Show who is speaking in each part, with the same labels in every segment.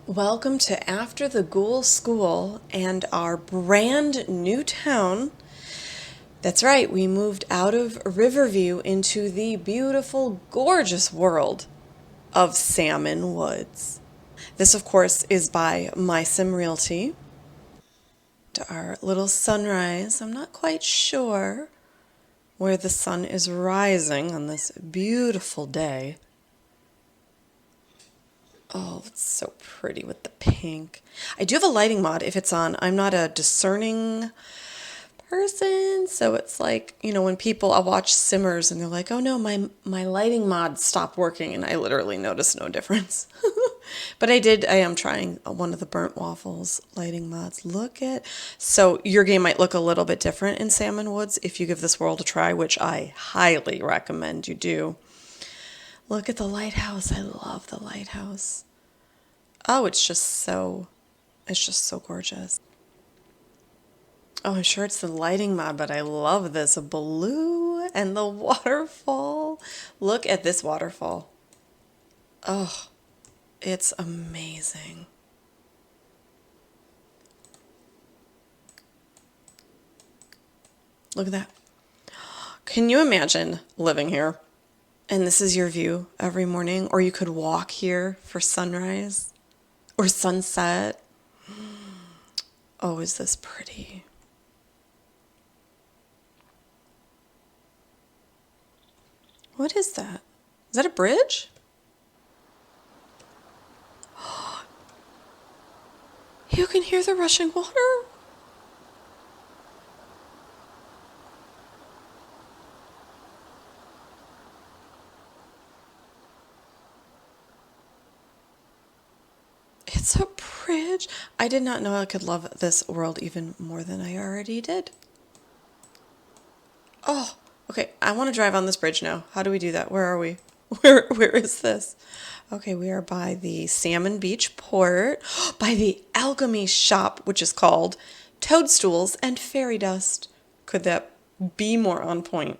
Speaker 1: Welcome to After the Ghoul School and our brand new town. That's right, we moved out of Riverview into the beautiful, gorgeous world of Salmon Woods. This, of course, is by My Sim Realty. To our little sunrise, I'm not quite sure where the sun is rising on this beautiful day. Oh, it's so pretty with the pink. I do have a lighting mod if it's on. I'm not a discerning person, so it's like, when people, I'll watch simmers and they're like, oh no, my lighting mod stopped working, and I literally noticed no difference. But I am trying one of the burnt waffles lighting mods. So your game might look a little bit different in Salmon Woods if you give this world a try, which I highly recommend you do. Look at the lighthouse. I love the lighthouse. Oh, it's just so gorgeous. Oh, I'm sure it's the lighting mod, but I love this blue and the waterfall. Look at this waterfall. Oh, it's amazing. Look at that. Can you imagine living here? And this is your view every morning, or you could walk here for sunrise or sunset. Oh, is this pretty? What is that? Is that a bridge? You can hear the rushing water. It's a bridge. I did not know I could love this world even more than I already did. Oh, okay. I want to drive on this bridge now. How do we do that? Where are we? Where is this? Okay, we are by the Salmon Beach Port, by the alchemy shop, which is called Toadstools and Fairy Dust. Could that be more on point?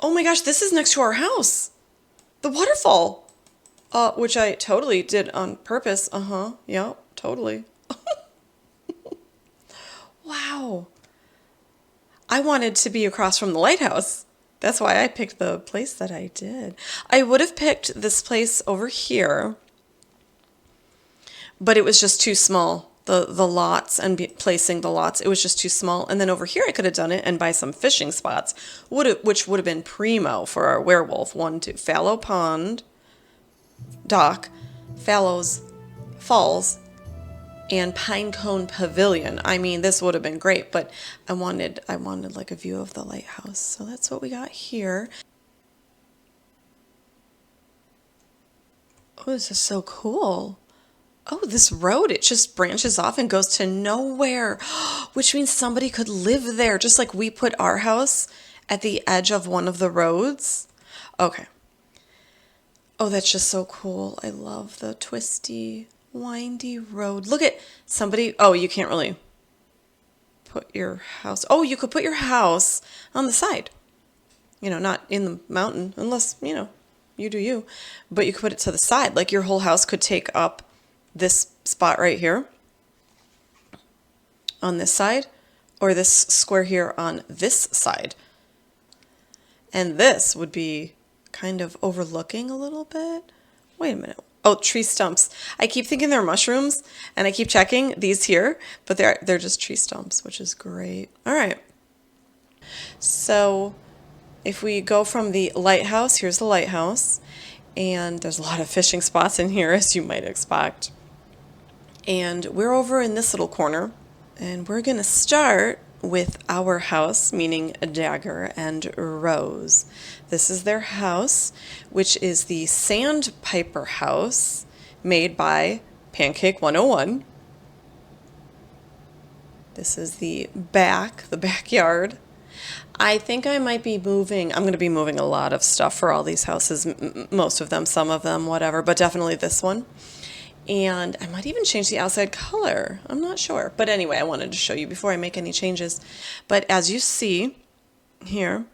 Speaker 1: Oh my gosh, this is next to our house. The waterfall. Which I totally did on purpose. Yeah, totally. Wow. I wanted to be across from the lighthouse. That's why I picked the place that I did. I would have picked this place over here, but it was just too small. The lots and placing the lots, it was just too small. And then over here I could have done it and buy some fishing spots, which would have been primo for our werewolf. 1, 2, fallow pond, dock, fallows, falls, and Pinecone Pavilion. I mean, this would have been great, but I wanted like a view of the lighthouse. So that's what we got here. Oh, this is so cool. Oh, this road, it just branches off and goes to nowhere, which means somebody could live there, just like we put our house at the edge of one of the roads. Okay. Oh, that's just so cool. I love the twisty, windy road. Look at somebody. Oh, you can't really put your house. Oh, you could put your house on the side. Not in the mountain, unless, you do you. But you could put it to the side. Like your whole house could take up this spot right here on this side, or this square here on this side. And this would be kind of overlooking a little bit. Wait a minute. Oh, tree stumps. I keep thinking they're mushrooms, and I keep checking these here, but they're just tree stumps, which is great. All right. So if we go from the lighthouse, here's the lighthouse, and there's a lot of fishing spots in here, as you might expect. And we're over in this little corner, and we're going to start with our house, meaning Dagger and Rose. This is their house, which is the Sandpiper house made by Pancake 101. This is the backyard. I think I might be moving. I'm going to be moving a lot of stuff for all these houses, most of them, some of them, whatever, but definitely this one. And I might even change the outside color. I'm not sure. But anyway, I wanted to show you before I make any changes. But as you see here,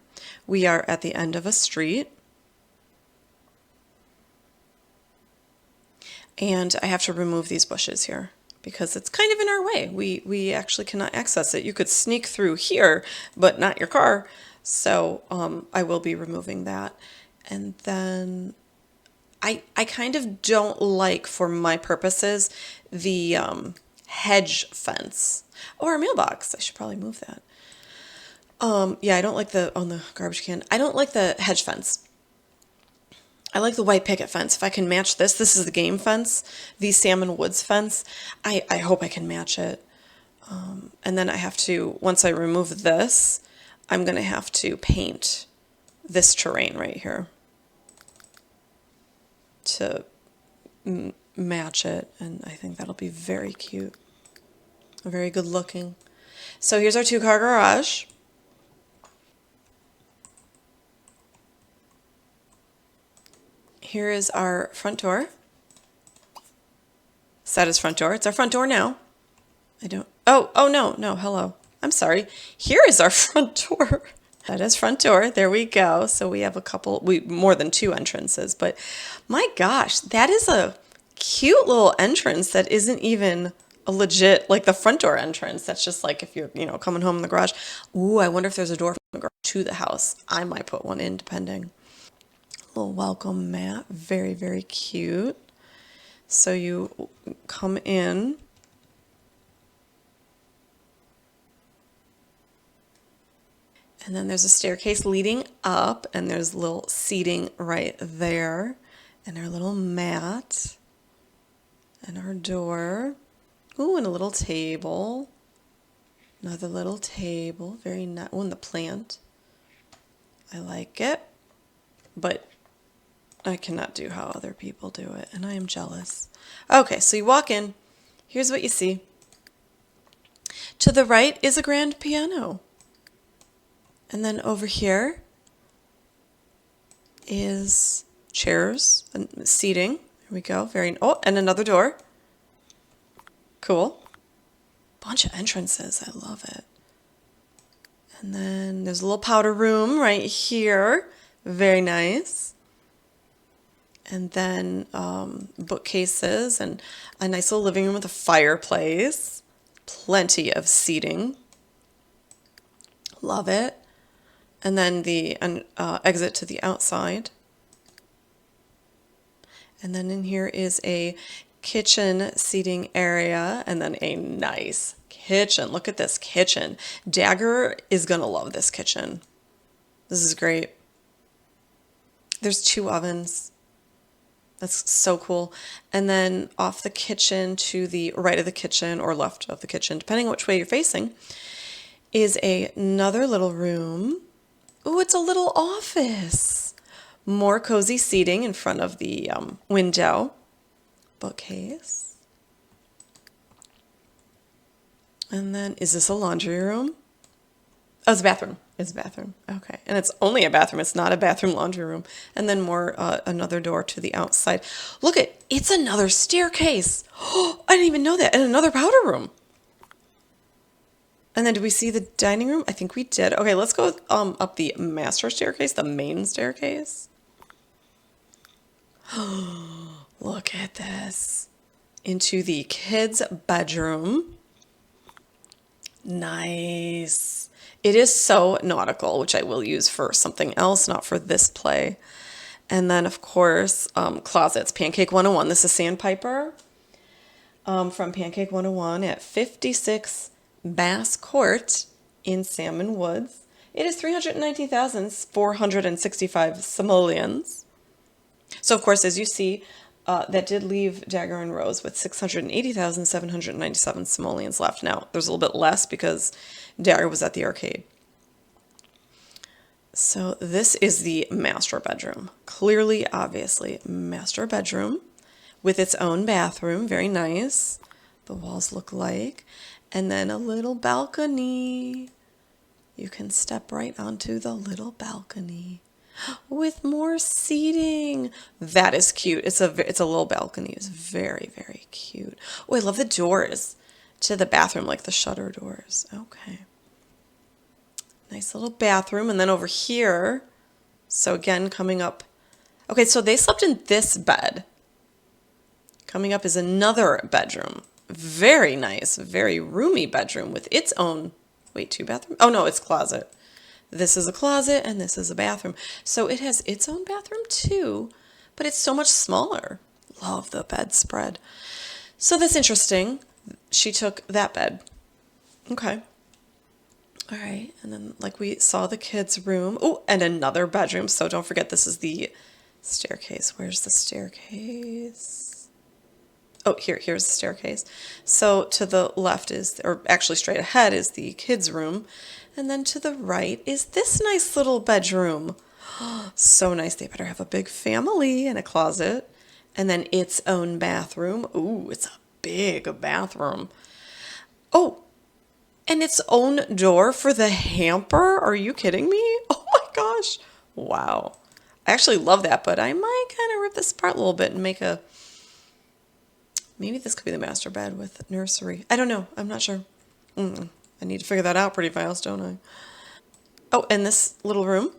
Speaker 1: we are at the end of a street. And I have to remove these bushes here because it's kind of in our way. We actually cannot access it. You could sneak through here, but not your car. So I will be removing that. And then I kind of don't like, for my purposes, the hedge fence. Or a mailbox. I should probably move that. Yeah, I don't like on the garbage can. I don't like the hedge fence. I like the white picket fence. If I can match this, this is the game fence, the Salmon Woods fence. I hope I can match it. And then I have to, once I remove this, I'm going to have to paint this terrain right here to match it. And I think that'll be very cute. Very good looking. So here's our 2-car garage. Here is our front door. That is front door. It's our front door now. Oh no, hello. I'm sorry. Here is our front door. That is front door. There we go. So we have more than 2 entrances, but my gosh, that is a cute little entrance that isn't even a legit, like the front door entrance. That's just like if you're, coming home in the garage. Ooh, I wonder if there's a door from the garage to the house. I might put one in, depending. Little welcome mat, very, very cute. So you come in. And then there's a staircase leading up, and there's a little seating right there. And our little mat. And our door. Ooh, and a little table. Another little table. Very nice. Oh, and the plant. I like it. But I cannot do how other people do it, and I am jealous. Okay, so you walk in. Here's what you see. To the right is a grand piano. And then over here is chairs and seating. There we go. And another door. Cool. Bunch of entrances. I love it. And then there's a little powder room right here. Very nice. And then bookcases and a nice little living room with a fireplace. Plenty of seating. Love it. And then the exit to the outside. And then in here is a kitchen seating area, and then a nice kitchen. Look at this kitchen. Dagger is going to love this kitchen. This is great. There's 2 ovens. That's so cool. And then off the kitchen to the right of the kitchen or left of the kitchen, depending on which way you're facing, is another little room. Ooh, it's a little office. More cozy seating in front of the window. Bookcase. And then, is this a laundry room? Oh, it's a bathroom. It's a bathroom. Okay. And it's only a bathroom. It's not a bathroom laundry room. And then another door to the outside. Look it's another staircase. Oh, I didn't even know that. And another powder room. And then did we see the dining room? I think we did. Okay, let's go up the master staircase, the main staircase. Look at this. Into the kids' bedroom. Nice. It is so nautical, which I will use for something else, not for this play. And then, of course, closets. Pancake 101. This is Sandpiper from Pancake 101 at 56 Bass Court in Salmon Woods. It is 319,465 simoleons. So, of course, as you see, that did leave Dagger and Rose with 680,797 simoleons left. Now, there's a little bit less because Dagger was at the arcade. So this is the master bedroom. Clearly, obviously, master bedroom with its own bathroom. Very nice. The walls look like. And then a little balcony. You can step right onto the little balcony with more seating. That is cute. It's a little balcony. It's very, very cute. Oh, I love the doors to the bathroom, like the shutter doors. Okay. Nice little bathroom. And then over here, so again, coming up. Okay, so they slept in this bed. Coming up is another bedroom. Very nice, very roomy bedroom with its own, wait, 2 bathrooms? Oh no, it's closet. This is a closet and this is a bathroom. So it has its own bathroom too, but it's so much smaller. Love the bedspread. So that's interesting. She took that bed. Okay. All right. And then like we saw the kids' room. Oh, and another bedroom. So don't forget this is the staircase. Where's the staircase? Oh, here's the staircase. So to the left is, or actually straight ahead is the kids' room. And then to the right is this nice little bedroom. So nice. They better have a big family and a closet. And then its own bathroom. Ooh, it's a big bathroom. Oh, and its own door for the hamper? Are you kidding me? Oh my gosh. Wow. I actually love that, but I might kind of rip this apart a little bit and make a... Maybe this could be the master bed with nursery. I don't know. I'm not sure. I need to figure that out pretty fast, don't I? Oh, and this little room.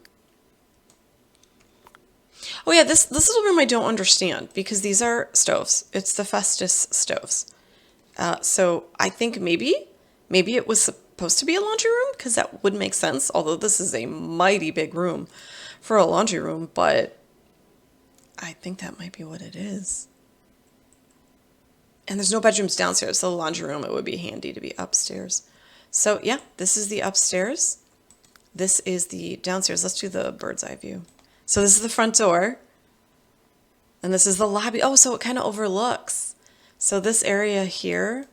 Speaker 1: Oh yeah, this little room I don't understand because these are stoves. It's the Festus stoves. So I think maybe it was supposed to be a laundry room because that would make sense. Although this is a mighty big room for a laundry room, but I think that might be what it is. And there's no bedrooms downstairs, so the laundry room, it would be handy to be upstairs. So yeah, this is the upstairs. This is the downstairs. Let's do the bird's eye view. So this is the front door. And this is the lobby. Oh, so it kind of overlooks. So this area here,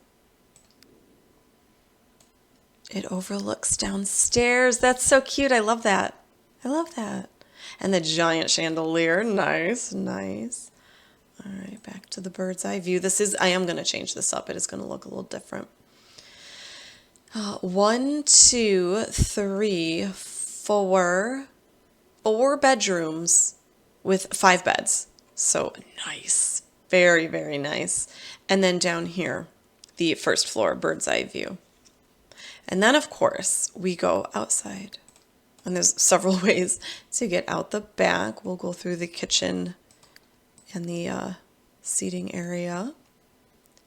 Speaker 1: it overlooks downstairs. That's so cute. I love that. I love that. And the giant chandelier. Nice, nice. All right, back to the bird's eye view. I am going to change this up. It is going to look a little different. 1, 2, 3, 4 bedrooms with 5 beds. So nice. Very, very nice. And then down here, the first floor bird's eye view. And then, of course, we go outside. And there's several ways to get out the back. We'll go through the kitchen and the seating area.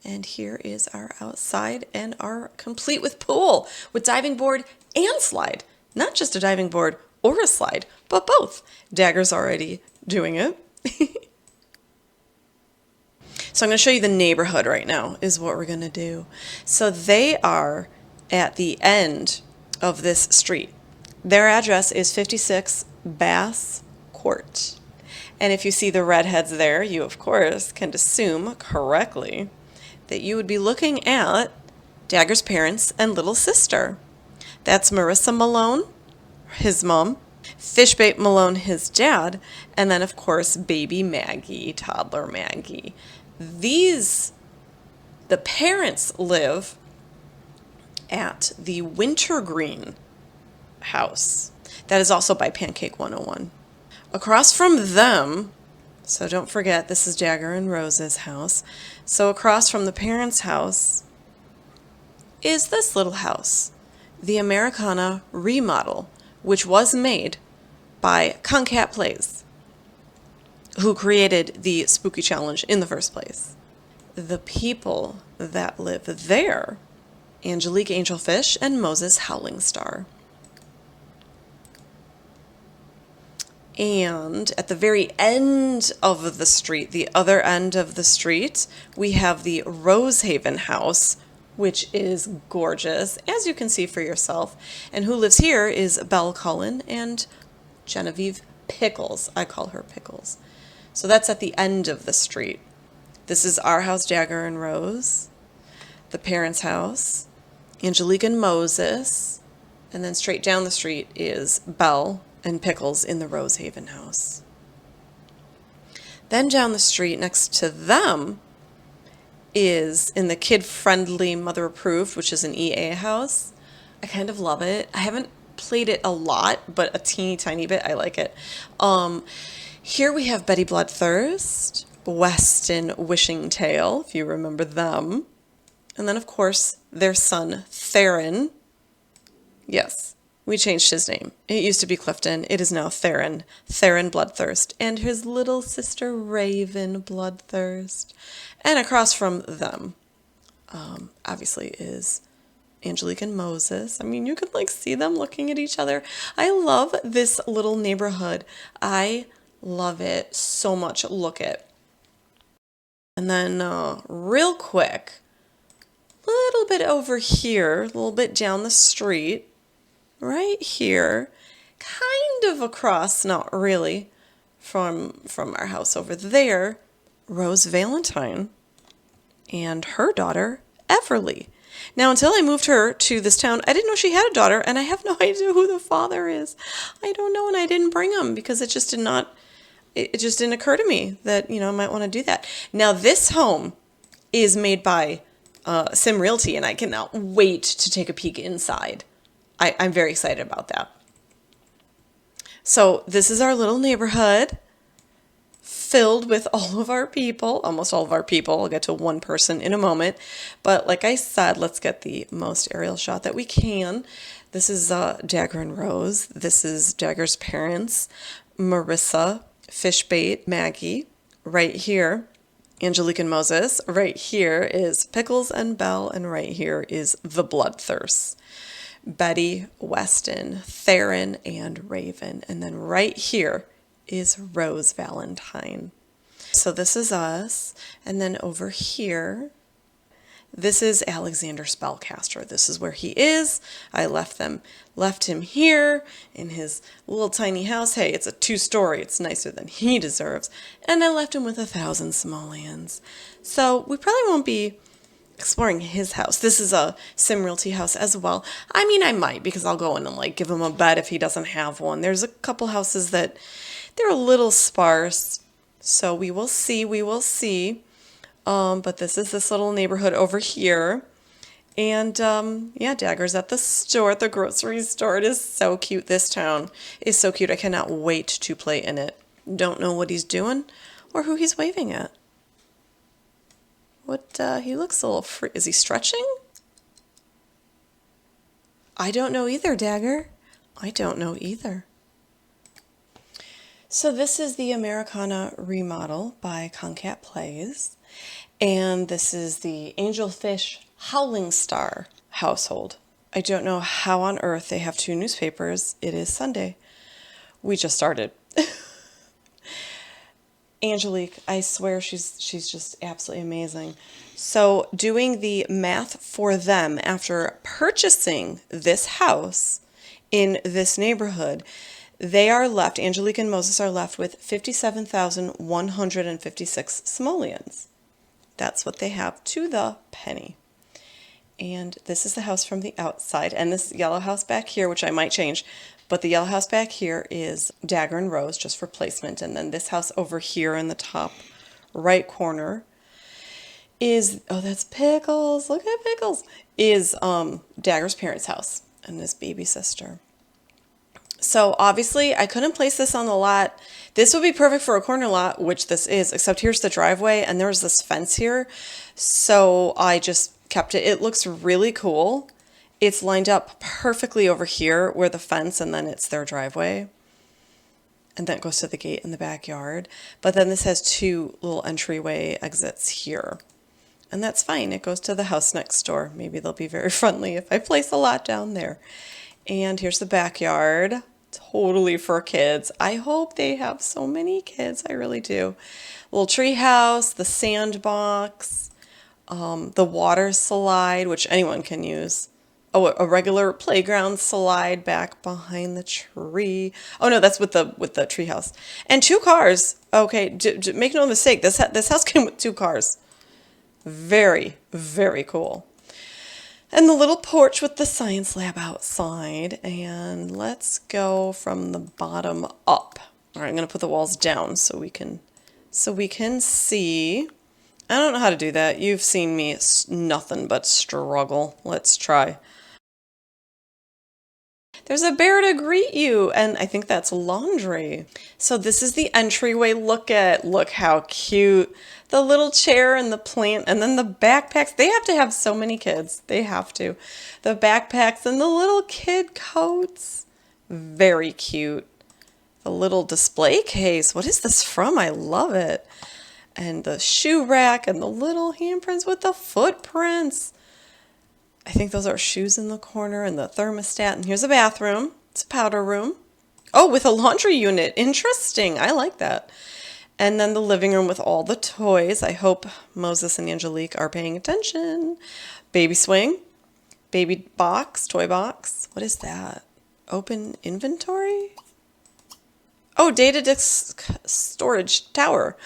Speaker 1: And here is our outside and our complete with pool, with diving board and slide. Not just a diving board or a slide, but both. Dagger's already doing it. So I'm going to show you the neighborhood right now is what we're going to do. So they are at the end of this street. Their address is 56 Bass Court. And if you see the redheads there, you of course can assume correctly that you would be looking at Dagger's parents and little sister. That's Marissa Malone, his mom, Fishbait Malone, his dad, and then of course baby Maggie, toddler Maggie. The parents live at the Wintergreen House. That is also by Pancake 101. Across from them, so don't forget, this is Dagger and Rose's house. So across from the parents' house is this little house, the Americana Remodel, which was made by Concat Plays, who created the Spooky Challenge in the first place. The people that live there, Angelique Angelfish and Moses Howling Star. And at the very end of the street, the other end of the street, we have the Rosehaven House, which is gorgeous, as you can see for yourself. And who lives here is Belle Cullen and Genevieve Pickles. I call her Pickles. So that's at the end of the street. This is our house, Dagger and Rose. The parents' house, Angelique and Moses. And then straight down the street is Belle and Pickles in the Rosehaven house. Then down the street next to them is in the kid-friendly Mother Approved, which is an EA house. I kind of love it. I haven't played it a lot, but a teeny tiny bit. I like it. Here we have Betty Bloodthirst, Weston Wishing Tail, if you remember them. And then, of course, their son, Theron. Yes, We changed his name. It used to be Clifton. It is now Theron. Theron Bloodthirst. And his little sister Raven Bloodthirst. And across from them, obviously, is Angelique and Moses. I mean, you can like see them looking at each other. I love this little neighborhood. I love it so much. Look it. And then real quick, a little bit over here, a little bit down the street, right here, kind of across, not really, from our house over there, Rose Valentine and her daughter, Everly. Now, until I moved her to this town, I didn't know she had a daughter, and I have no idea who the father is. I don't know, and I didn't bring him because it just didn't occur to me that, I might want to do that. Now, this home is made by Sim Realty, and I cannot wait to take a peek inside. I'm very excited about that. So this is our little neighborhood filled with all of our people, almost all of our people. I'll get to one person in a moment. But like I said, let's get the most aerial shot that we can. This is Dagger and Rose. This is Dagger's parents, Marissa, Fishbait, Maggie, right here. Angelique and Moses. Right here is Pickles and Belle, and right here is the Bloodthirst. Betty, Weston, Theron, and Raven. And then right here is Rose Valentine. So this is us. And then over here, this is Alexander Spellcaster. This is where he is. I left him here in his little tiny house. Hey, it's a 2-story. It's nicer than he deserves. And I left him with 1,000 simoleons. So we probably won't be exploring his house. This is a Sim Realty house as well. I mean, I might, because I'll go in and like give him a bed if he doesn't have one. There's a couple houses that they're a little sparse. So we will see. But this is this little neighborhood over here. And yeah, Dagger's at the store, at the grocery store. It is so cute. This town is so cute. I cannot wait to play in it. Don't know what he's doing or who he's waving at. He looks a little free. Is he stretching? I don't know either, Dagger. I don't know either. So this is the Americana Remodel by Concat Plays. And this is the Angelfish Howling Star household. I don't know how on earth they have 2 newspapers. It is Sunday. We just started. Angelique, I swear she's just absolutely amazing. So doing the math for them after purchasing this house in this neighborhood, they are left, Angelique and Moses are left with 57,156 simoleons. That's what they have to the penny. And this is the house from the outside. And this yellow house back here, which I might change, but the yellow house back here is Dagger and Rose, just for placement. And then this house over here in the top right corner is, oh, that's Pickles. Look at Pickles. Is Dagger's parents' house and his baby sister. So obviously I couldn't place this on the lot. This would be perfect for a corner lot, which this is, except here's the driveway and there's this fence here. So I just kept it. It looks really cool. It's lined up perfectly over here where the fence, and then it's their driveway. And then it goes to the gate in the backyard. But then this has 2 little entryway exits here. And that's fine. It goes to the house next door. Maybe they'll be very friendly if I place a lot down there. And here's the backyard. Totally for kids. I hope they have so many kids. I really do. Little tree house, the sandbox, the water slide, which anyone can use. Oh, a regular playground slide back behind the tree. Oh no, that's with the tree house. And 2 cars. Okay, make no mistake. This house came with 2 cars. Very, very cool. And the little porch with the science lab outside. And let's go from the bottom up. All right, I'm going to put the walls down so we can see. I don't know how to do that. You've seen me nothing but struggle. Let's try. There's a bear to greet you, and I think that's laundry. So this is the entryway. Look how cute. The little chair and the plant, and then the backpacks. They have to have so many kids. They have to. The backpacks and the little kid coats. Very cute. The little display case. What is this from? I love it. And the shoe rack and the little handprints with the footprints. I think those are shoes in the corner and the thermostat. And here's a bathroom. It's a powder room. Oh, with a laundry unit. Interesting. I like that. And then the living room with all the toys. I hope Moses and Angelique are paying attention. Baby swing. Baby box. Toy box. What is that? Open inventory? Oh, data disk storage tower.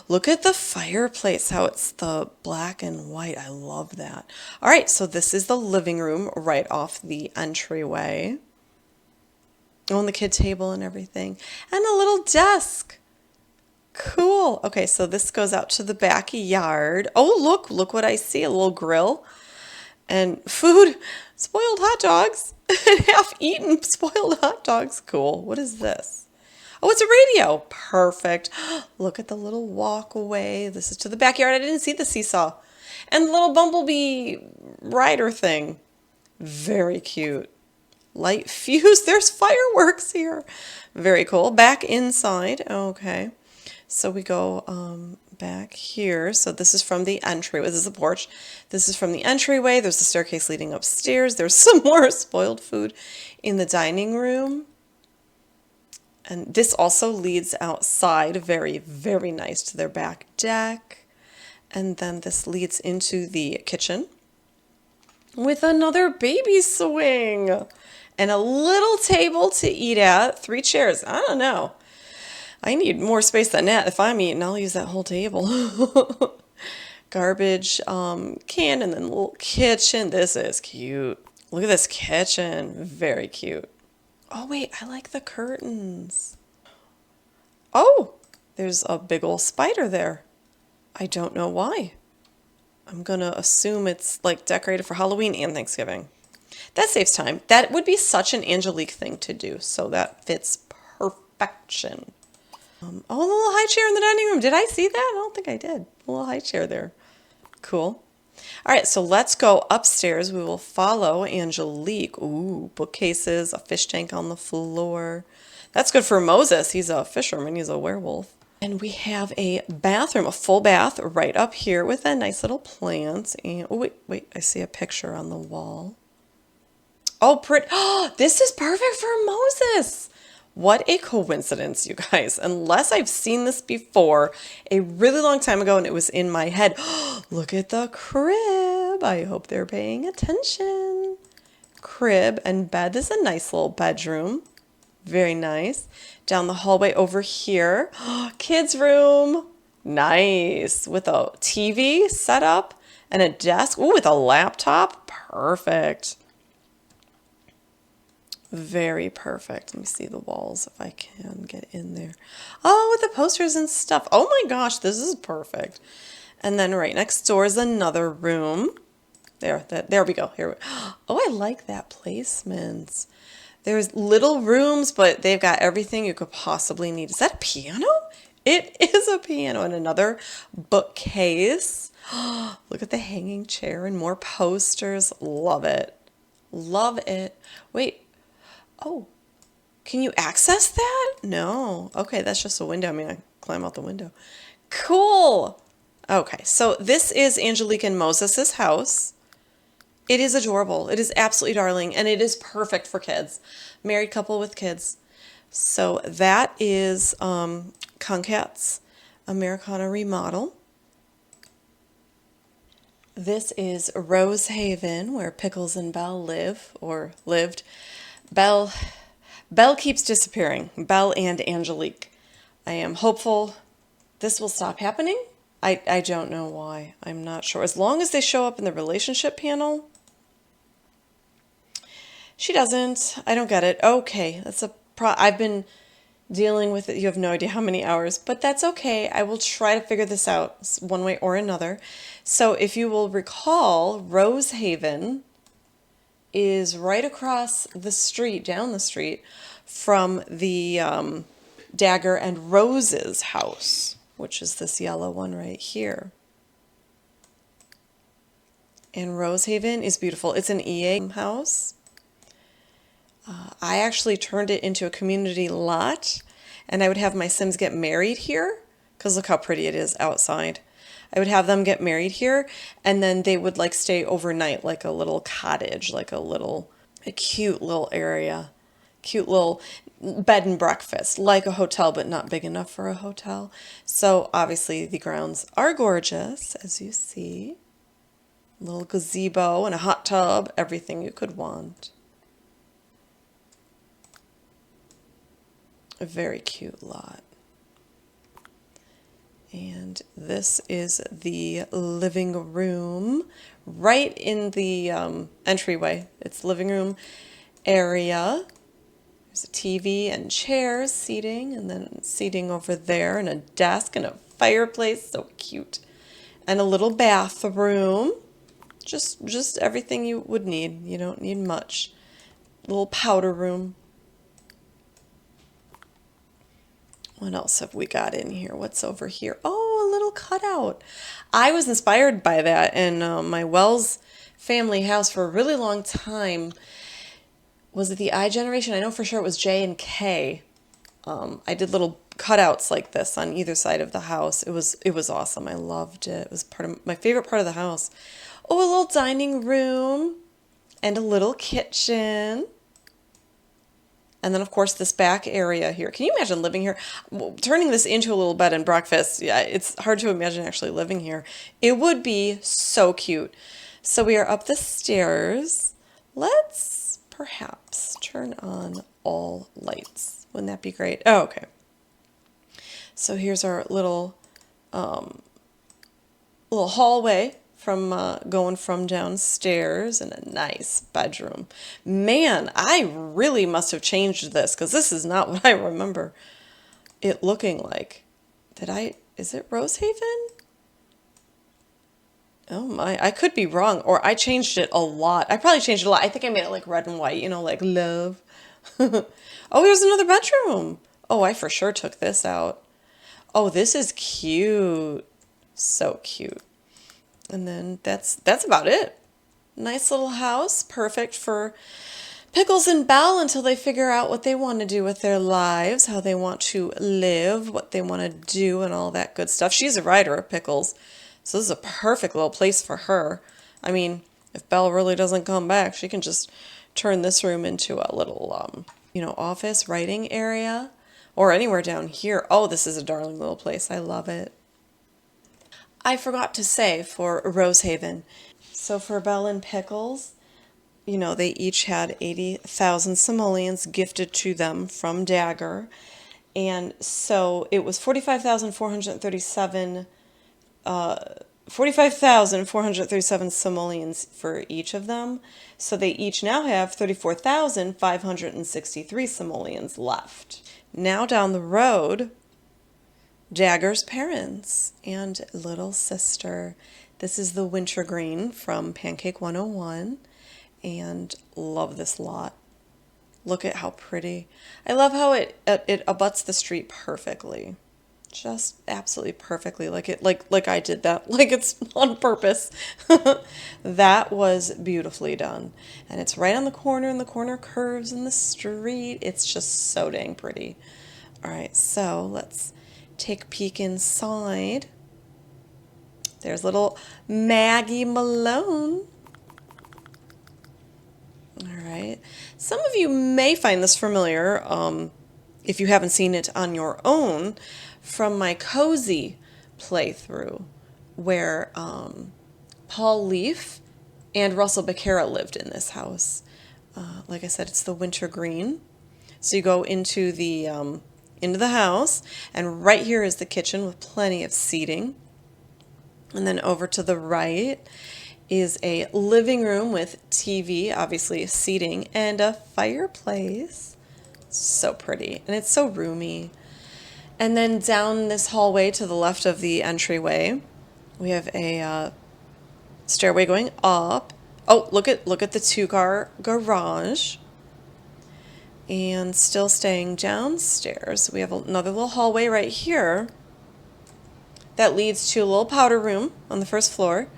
Speaker 1: Look at the fireplace, how it's the black and white. I love that. All right, so this is the living room right off the entryway. Oh, and the kid table and everything. And a little desk. Cool. Okay, so this goes out to the backyard. Oh, look what I see, a little grill. And food, spoiled hot dogs, half-eaten spoiled hot dogs. Cool. What is this? Oh, it's a radio. Perfect. Look at the little walkway. This is to the backyard. I didn't see the seesaw. And the little bumblebee rider thing. Very cute. Light fuse. There's fireworks here. Very cool. Back inside. Okay. So we go back here. So this is from the entryway. This is the porch. This is from the entryway. There's the staircase leading upstairs. There's some more spoiled food in the dining room. And this also leads outside, very, very nice, to their back deck. And then this leads into the kitchen with another baby swing and a little table to eat at. 3 chairs. I don't know. I need more space than that. If I'm eating, I'll use that whole table. Garbage can, and then a little kitchen. This is cute. Look at this kitchen. Very cute. Oh, wait, I like the curtains. Oh, there's a big old spider there. I don't know why. I'm going to assume it's like decorated for Halloween and Thanksgiving. That saves time. That would be such an Angelique thing to do, so that fits perfection. Oh, the little high chair in the dining room. Did I see that? I don't think I did. A little high chair there. Cool. All right, so let's go upstairs. We will follow Angelique. Ooh, bookcases, a fish tank on the floor. That's good for Moses. He's a fisherman. He's a werewolf. And we have a bathroom, a full bath right up here with a nice little plant. And oh, wait, I see a picture on the wall. Oh, pretty. Oh, this is perfect for Moses. What a coincidence, you guys. Unless I've seen this before a really long time ago and it was in my head. Look at the crib. I hope they're paying attention. Crib and bed. This is a nice little bedroom. Very nice. Down the hallway over here. Kids' room. Nice. With a TV set up and a desk. Ooh, with a laptop. Perfect. Very perfect. Let me see the walls if I can get in there. Oh, with the posters and stuff. Oh my gosh, this is perfect. And then right next door is another room. There we go. Here. Oh, I like that placement. There's little rooms, but they've got everything you could possibly need. Is that a piano? It is a piano and another bookcase. Look at the hanging chair and more posters. Love it. Love it. Wait. Oh, can you access that? No. Okay, that's just a window. I mean, I climb out the window. Cool. Okay, so this is Angelique and Moses' house. It is adorable. It is absolutely darling, and it is perfect for kids. Married couple with kids. So that is Concat's Americana Remodel. This is Rose Haven, where Pickles and Belle live, or lived. Belle keeps disappearing. Belle and Angelique. I am hopeful this will stop happening. I don't know why. I'm not sure. As long as they show up in the relationship panel. She doesn't. I don't get it. Okay, that's I've been dealing with it. You have no idea how many hours, but that's okay. I will try to figure this out one way or another. So if you will recall, Rose Haven is right across the street, down the street, from the Dagger and Rose's house, which is this yellow one right here. And Rose Haven is beautiful. It's an EA house. I actually turned it into a community lot, and I would have my Sims get married here, because look how pretty it is outside. I would have them get married here, and then they would like stay overnight, like a little cottage, like a cute little area, cute little bed and breakfast, like a hotel, but not big enough for a hotel. So obviously the grounds are gorgeous, as you see. Little gazebo and a hot tub, everything you could want. A very cute lot. And this is the living room right in the entryway. It's living room area. There's a TV and chairs, seating, and then seating over there, and a desk and a fireplace. So cute. And a little bathroom. Just everything you would need. You don't need much. Little powder room. What else have we got in here? What's over here? Oh, a little cutout. I was inspired by that in my Wells family house for a really long time. Was it the I generation? I know for sure it was J and K. I did little cutouts like this on either side of the house. It was awesome. I loved it. It was part of my favorite part of the house. Oh, a little dining room and a little kitchen. And then, of course, this back area here. Can you imagine living here? Turning this into a little bed and breakfast, yeah, it's hard to imagine actually living here. It would be so cute. So we are up the stairs. Let's perhaps turn on all lights. Wouldn't that be great? Oh, okay. So here's our little hallway from going from downstairs, and a nice bedroom. Man, I really must have changed this, because this is not what I remember it looking like. Is it Rosehaven? Oh my, I could be wrong, or I changed it a lot. I probably changed it a lot. I think I made it like red and white, like love. Oh, here's another bedroom. Oh, I for sure took this out. Oh, this is cute. So cute. And then that's about it. Nice little house, perfect for Pickles and Belle until they figure out what they want to do with their lives, how they want to live, what they want to do, and all that good stuff. She's a writer of Pickles, so this is a perfect little place for her. I mean, if Belle really doesn't come back, she can just turn this room into a little, office writing area, or anywhere down here. Oh, this is a darling little place. I love it. I forgot to say for Rosehaven, so for Belle and Pickles, they each had 80,000 simoleons gifted to them from Dagger, and so it was 45,437 simoleons for each of them, so they each now have 34,563 simoleons left. Now down the road, Dagger's parents and little sister. This is the Wintergreen from Pancake 101, and love this lot. Look at how pretty. I love how it abuts the street perfectly. Just absolutely perfectly, like I did that, like it's on purpose. That was beautifully done. And it's right on the corner, and the corner curves in the street. It's just so dang pretty. All right, so let's take a peek inside. There's little Maggie Malone. All right. Some of you may find this familiar if you haven't seen it on your own from my cozy playthrough where Paul Leaf and Russell Becerra lived in this house. Like I said, it's the Wintergreen. So you go into the house, and right here is the kitchen with plenty of seating. And then over to the right is a living room with TV, obviously seating, and a fireplace. So pretty, and it's so roomy. And then down this hallway to the left of the entryway, we have a stairway going up. Oh, look at the two-car garage. And still staying downstairs, we have another little hallway right here that leads to a little powder room on the first floor.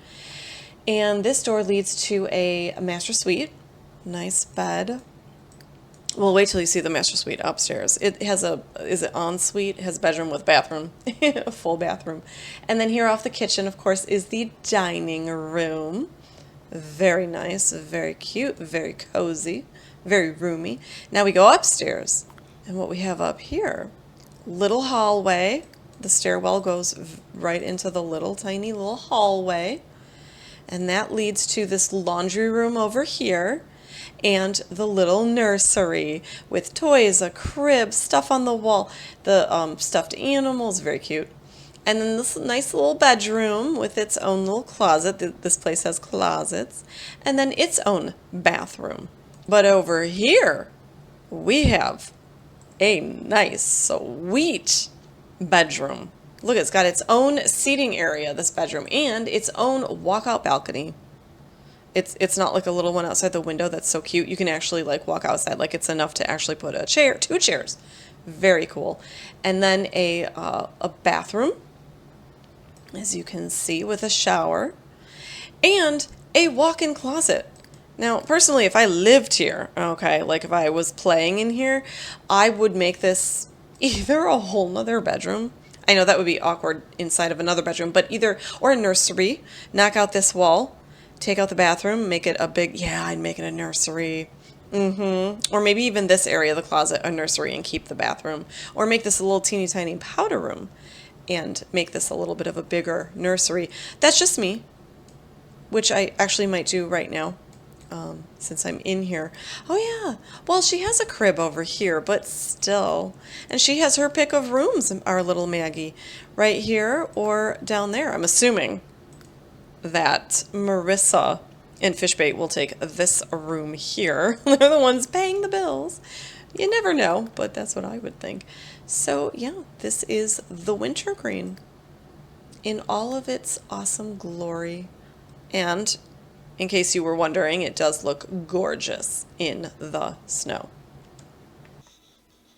Speaker 1: And this door leads to a master suite. Nice bed. Well, wait till you see the master suite upstairs. It has is it ensuite? It has a bedroom with bathroom, a full bathroom. And then here off the kitchen, of course, is the dining room. Very nice, very cute, very cozy, very roomy. Now we go upstairs. And what we have up here, little hallway. The stairwell goes right into the tiny little hallway. And that leads to this laundry room over here and the little nursery with toys, a crib, stuff on the wall, the stuffed animals, very cute. And then this nice little bedroom with its own little closet. This place has closets. And then its own bathroom. But over here, we have a nice, sweet bedroom. Look, it's got its own seating area, this bedroom, and its own walkout balcony. It's not like a little one outside the window that's so cute. You can actually like walk outside, like it's enough to actually put a chair, 2 chairs. Very cool. And then a bathroom, as you can see, with a shower, and a walk-in closet. Now, personally, if I lived here, okay, like if I was playing in here, I would make this either a whole nother bedroom. I know that would be awkward inside of another bedroom, but either, or a nursery, knock out this wall, take out the bathroom, make it a big, yeah, I'd make it a nursery. Or maybe even this area, the closet, a nursery, and keep the bathroom. Or make this a little teeny tiny powder room and make this a little bit of a bigger nursery. That's just me, which I actually might do right now. Since I'm in here. Oh yeah, well, she has a crib over here, but still. And she has her pick of rooms, our little Maggie, right here or down there. I'm assuming that Marissa and Fishbait will take this room here. They're the ones paying the bills. You never know, but that's what I would think. So yeah, this is the Wintergreen in all of its awesome glory. And in case you were wondering, it does look gorgeous in the snow.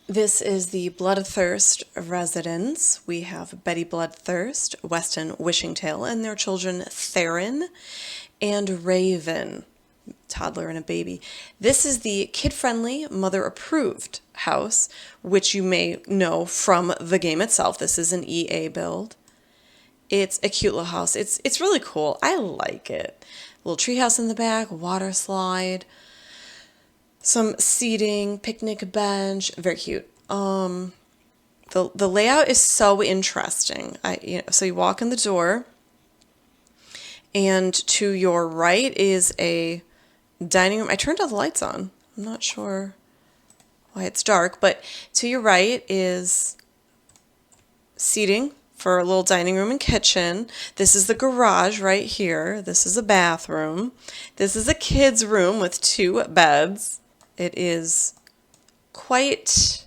Speaker 1: This is the Bloodthirst residence. We have Betty Bloodthirst, Weston Wishingtail, and their children Theron and Raven, toddler and a baby. This is the kid-friendly, mother-approved house, which you may know from the game itself. This is an EA build. It's a cute little house. It's really cool. I like it. Little treehouse in the back, water slide, some seating, picnic bench, very cute. The layout is so interesting. So you walk in the door, and to your right is a dining room. I turned all the lights on. I'm not sure why it's dark, but to your right is seating for a little dining room and kitchen. This is the garage right here. This is a bathroom. This is a kid's room with 2 beds. It is quite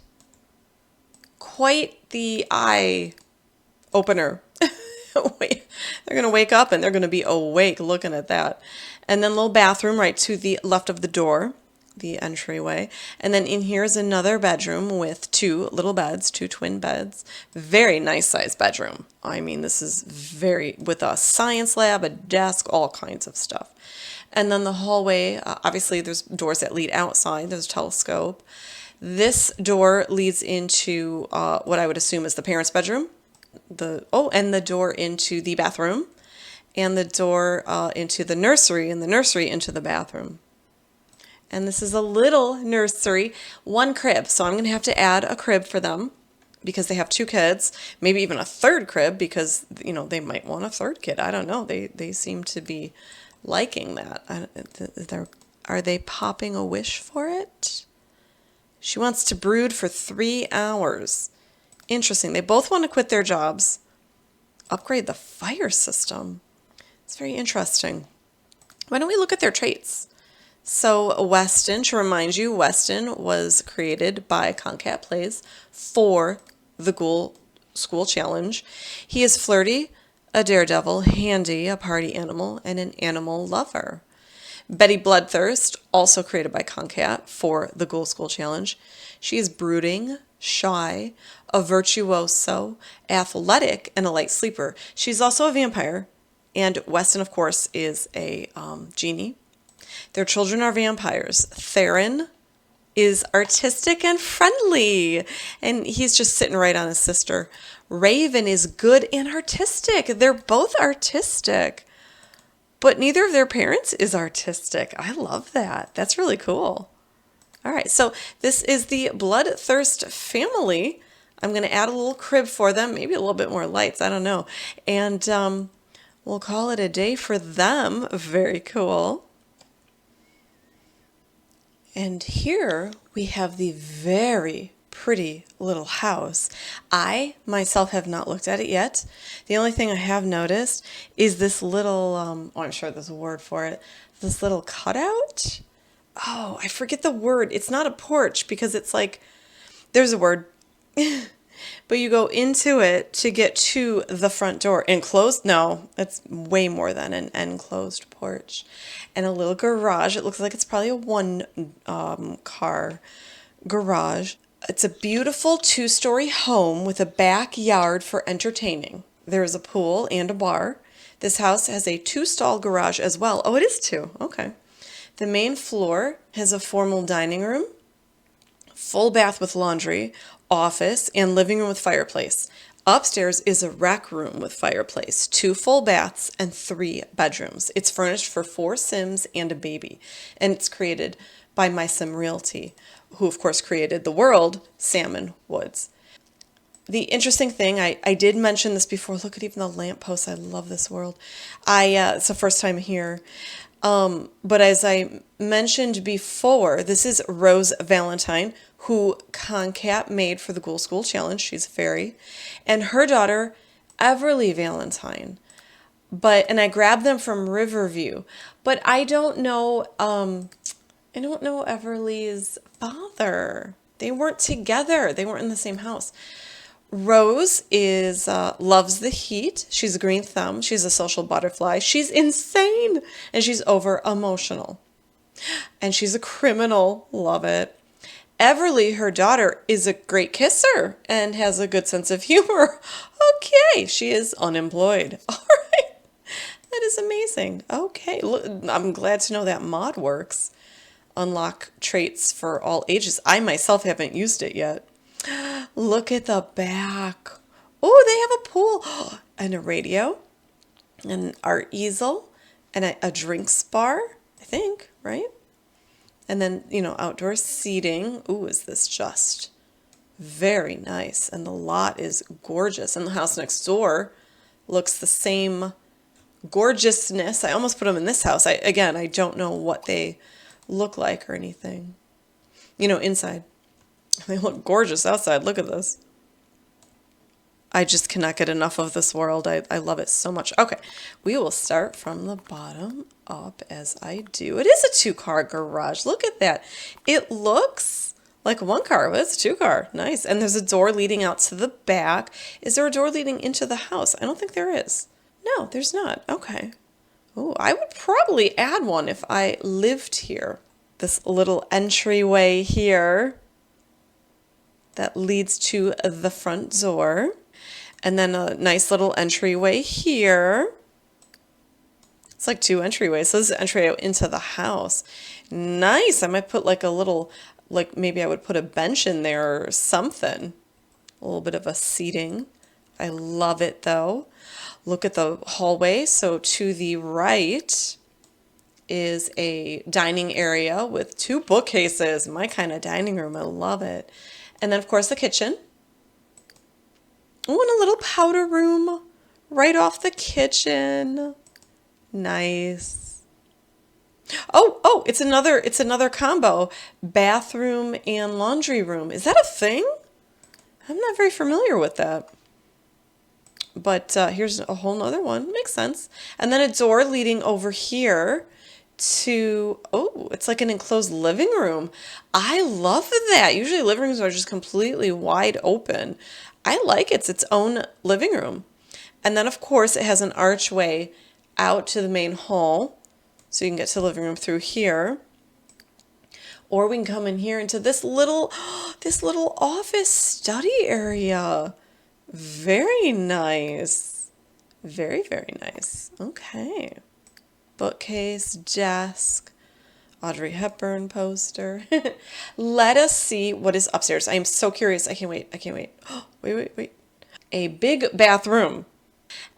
Speaker 1: the eye opener. Wait, they're going to wake up and they're going to be awake looking at that. And then little bathroom right to the left of the door, the entryway. And then in here is another bedroom with 2 little beds, 2 twin beds. Very nice sized bedroom. I mean, this is with a science lab, a desk, all kinds of stuff. And then the hallway, obviously there's doors that lead outside. There's a telescope. This door leads into what I would assume is the parents' bedroom. And the door into the bathroom. And the door into the nursery, and the nursery into the bathroom. And this is a little nursery, 1 crib. So I'm going to have to add a crib for them because they have 2 kids, maybe even a 3rd crib because, you know, they might want a 3rd kid. I don't know. They seem to be liking that. Are they popping a wish for it? She wants to brood for 3 hours. Interesting. They both want to quit their jobs, upgrade the fire system. It's very interesting. Why don't we look at their traits? So Weston, to remind you, Weston was created by Concat Plays for the Ghoul School Challenge. He is flirty, a daredevil, handy, a party animal, and an animal lover. Betty Bloodthirst, also created by Concat for the Ghoul School Challenge. She is brooding, shy, a virtuoso, athletic, and a light sleeper. She's also a vampire, and Weston, of course, is a genie. Their children are vampires, Theron is artistic and friendly, and he's just sitting right on his sister. Raven is good and artistic. They're both artistic, but neither of their parents is artistic. I love that. That's really cool. All right, so this is the Bloodthirst family. I'm going to add a little crib for them, maybe a little bit more lights, I don't know. And we'll call it a day for them. Very cool. And here we have the very pretty little house. I myself have not looked at it yet. The only thing I have noticed is this little, oh, I'm sure there's a word for it, this little cutout. Oh, I forget the word. It's not a porch because it's like, there's a word. But you go into it to get to the front door. Enclosed? No, it's way more than an enclosed porch. And a little garage. It looks like it's probably a one car garage. It's a beautiful 2-story home with a backyard for entertaining. There is a pool and a bar. This house has a 2-stall garage as well. Oh, it is 2. Okay. The main floor has a formal dining room, full bath with laundry, office, and living room with fireplace. Upstairs is a rec room with fireplace, 2 full baths, and 3 bedrooms. It's furnished for 4 Sims and a baby, and it's created by My Sim Realty, who of course created the world, Salmon, Wods. The interesting thing, I did mention this before. Look at even the lampposts. I love this world. It's the first time here. But as I mentioned before, this is Rose Valentine, who Concat made for the Ghoul School Challenge. She's a fairy. And her daughter, Everly Valentine. And I grabbed them from Riverview. But I don't know Everly's father. They weren't together. They weren't in the same house. Rose is loves the heat. She's a green thumb. She's a social butterfly. She's insane and she's over emotional. And she's a criminal. Love it. Everly, her daughter, is a great kisser and has a good sense of humor. Okay, she is unemployed. All right. That is amazing. Okay, look, I'm glad to know that mod works. Unlock traits for all ages. I myself haven't used it yet. Look at the back. Oh, they have a pool and a radio, an art easel, and a drinks bar, I think, right? And then, outdoor seating. Ooh, is this just very nice. And the lot is gorgeous. And the house next door looks the same gorgeousness. I almost put them in this house. I don't know what they look like or anything. Inside. They look gorgeous outside. Look at this. I just cannot get enough of this world. I love it so much. Okay, we will start from the bottom up as I do. It is a 2-car garage. Look at that. It looks like a 1-car, but it's a 2-car. Nice. And there's a door leading out to the back. Is there a door leading into the house? I don't think there is. No, there's not. Okay. Oh, I would probably add one if I lived here. This little entryway here that leads to the front door. And then a nice little entryway here. It's like 2 entryways. So this is the entryway into the house. Nice. I might put like a little, maybe I would put a bench in there or something. A little bit of a seating. I love it though. Look at the hallway. So to the right is a dining area with 2 bookcases. My kind of dining room. I love it. And then of course the kitchen. Oh, and a little powder room right off the kitchen. Nice. Oh, it's another combo. Bathroom and laundry room. Is that a thing? I'm not very familiar with that. But here's a whole nother one. Makes sense. And then a door leading over here to, it's like an enclosed living room. I love that. Usually living rooms are just completely wide open. I like it's its own living room. And then, of course, it has an archway out to the main hall. So you can get to the living room through here. Or we can come in here into this little office study area. Very nice. Very, very nice. Okay. Bookcase, desk. Audrey Hepburn poster. Let us see what is upstairs. I am so curious. I can't wait. I can't wait. Wait. A big bathroom.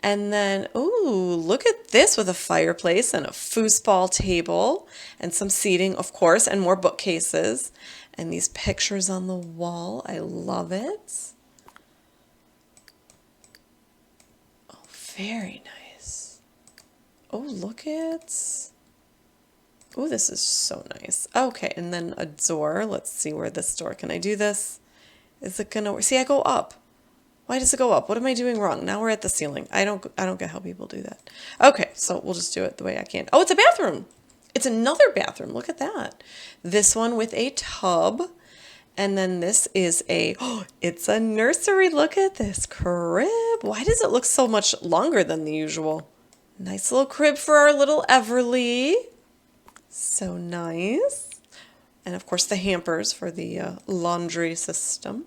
Speaker 1: And then, ooh, look at this with a fireplace and a foosball table and some seating, of course, and more bookcases. And these pictures on the wall. I love it. Oh, very nice. Oh, look at... Oh, this is so nice. Okay, and then a door. Let's see where this door. Can I do this? Is it gonna work? See, I go up. Why does it go up? What am I doing wrong? Now we're at the ceiling. I don't get how people do that. Okay, so we'll just do it the way I can. Oh, it's a bathroom. It's another bathroom. Look at that. This one with a tub. And then this is a, oh, it's a nursery. Look at this crib. Why does it look so much longer than the usual? Nice little crib for our little Everly. So nice. And of course the hampers for the laundry system.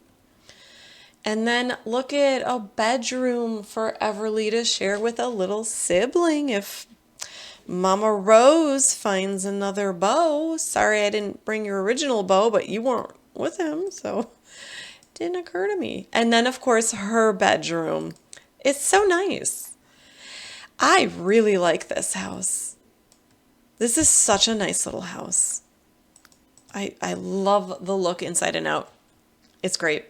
Speaker 1: And then look at a bedroom for Everly to share with a little sibling if Mama Rose finds another beau. Sorry I didn't bring your original beau, but you weren't with him, so it didn't occur to me. And then of course her bedroom. It's so nice. I really like this house. This is such a nice little house. I love the look inside and out. It's great.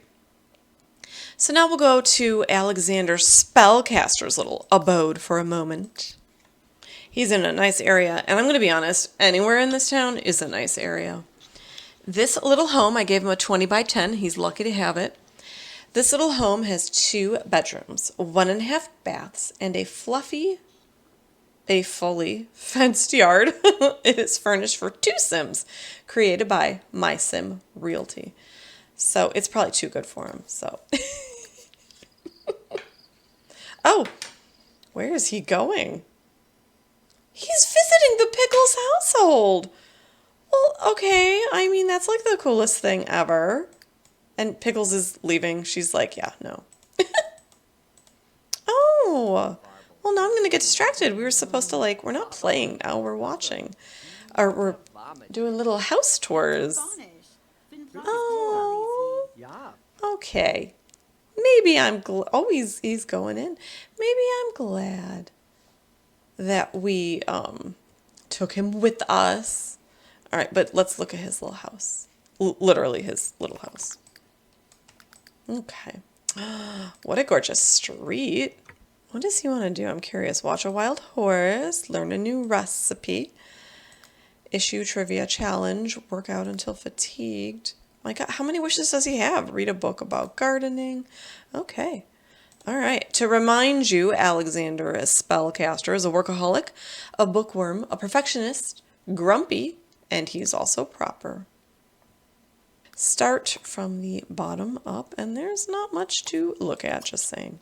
Speaker 1: So now we'll go to Alexander Spellcaster's little abode for a moment. He's in a nice area, and I'm going to be honest, anywhere in this town is a nice area. This little home, I gave him a 20 by 10. He's lucky to have it. This little home has 2 bedrooms, 1.5 baths, and a fully fenced yard. It is furnished for 2 Sims, created by My Sim Realty. So it's probably too good for him. So, oh, where is he going? He's visiting the Pickles household. Well, okay. I mean, that's like the coolest thing ever. And Pickles is leaving. She's like, yeah, no. Oh, well, now I'm going to get distracted. We were supposed to, like, we're not playing now. We're watching. Or we're doing little house tours. Oh, okay. Maybe I'm oh, he's going in. Maybe I'm glad that we took him with us. All right, but let's look at his little house. Literally his little house. Okay. What a gorgeous street. What does he want to do? I'm curious. Watch a wild horse, learn a new recipe, issue trivia challenge, work out until fatigued. My God, how many wishes does he have? Read a book about gardening. Okay. All right. To remind you, Alexander is spellcaster, is a workaholic, a bookworm, a perfectionist, grumpy, and he's also proper. Start from the bottom up, and there's not much to look at, just saying.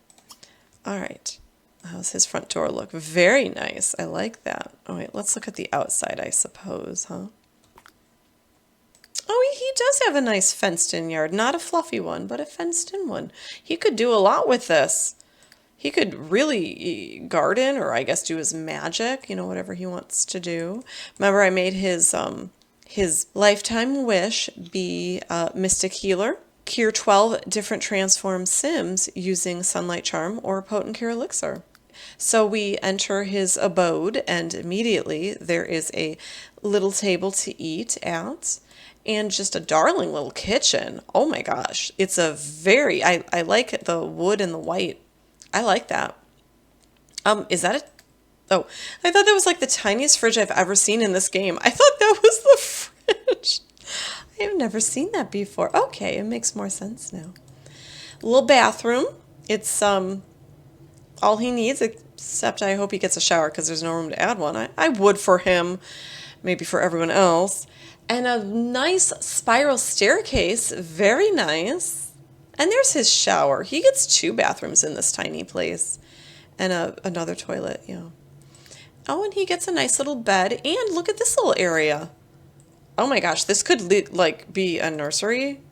Speaker 1: All right. How's his front door look? Very nice. I like that. All right, let's look at the outside, I suppose, huh? Oh, he does have a nice fenced-in yard. Not a fluffy one, but a fenced-in one. He could do a lot with this. He could really garden, or I guess do his magic, you know, whatever he wants to do. Remember, I made his lifetime wish be Mystic Healer. Cure 12 different transformed Sims using Sunlight Charm or Potent Cure Elixir. So we enter his abode, and immediately there is a little table to eat at. And just a darling little kitchen. Oh my gosh. It's a very, I like the wood and the white. I like that. Is that a, oh, I thought that was like the tiniest fridge I've ever seen in this game. I thought that was the fridge. I have never seen that before. Okay, it makes more sense now. Little bathroom. It's all he needs, except I hope he gets a shower because there's no room to add one. I would for him, maybe for everyone else. And a nice spiral staircase, very nice. And there's his shower. He gets 2 bathrooms in this tiny place. And another toilet, you know. Oh, and he gets a nice little bed. And look at this little area. Oh my gosh, this could like be a nursery.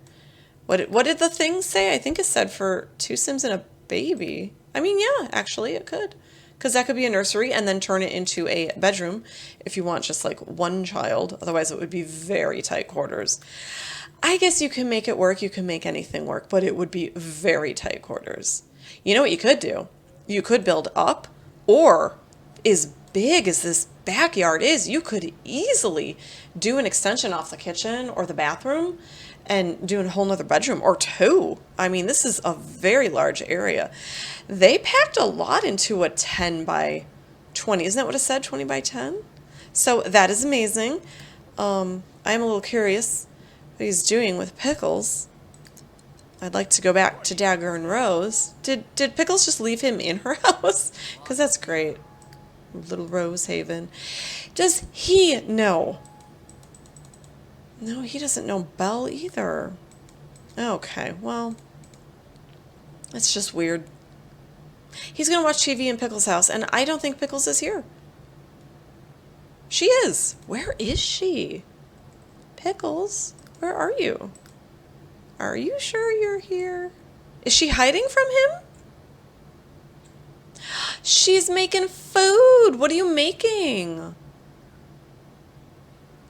Speaker 1: What did the thing say? I think it said for 2 Sims and a baby. I mean, yeah, actually it could. because that could be a nursery and then turn it into a bedroom if you want just like one child. Otherwise, it would be very tight quarters. I guess you can make it work. You can make anything work, but it would be very tight quarters. You know what you could do? You could build up, or as big as this backyard is, you could easily do an extension off the kitchen or the bathroom and do a whole nother bedroom or two. I mean, this is a very large area. They packed a lot into a 10 by 20. Isn't that what it said? 20 by 10? So that is amazing. I'm a little curious what he's doing with Pickles. I'd like to go back to Dagger and Rose. Did Pickles just leave him in her house? Because that's great. Little Rose Haven. Does he know? No, he doesn't know Belle either. Okay, well, it's just weird. He's going to watch TV in Pickles' house, and I don't think Pickles is here. She is. Where is she? Pickles, where are you? Are you sure you're here? Is she hiding from him? She's making food. What are you making?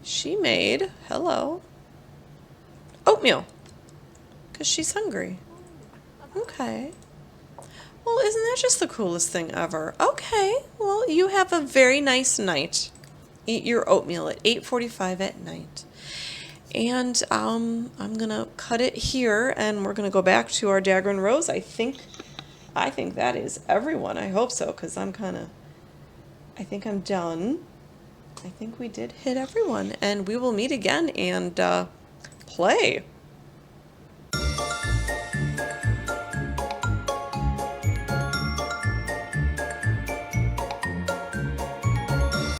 Speaker 1: She made, hello, oatmeal. Because she's hungry. Okay. Well, isn't that just the coolest thing ever? Okay. Well, you have a very nice night. Eat your oatmeal at 8:45 at night. And I'm going to cut it here, and we're going to go back to our Dagger and Rose. I think that is everyone. I hope so, because I think I'm done. I think we did hit everyone, and we will meet again and play.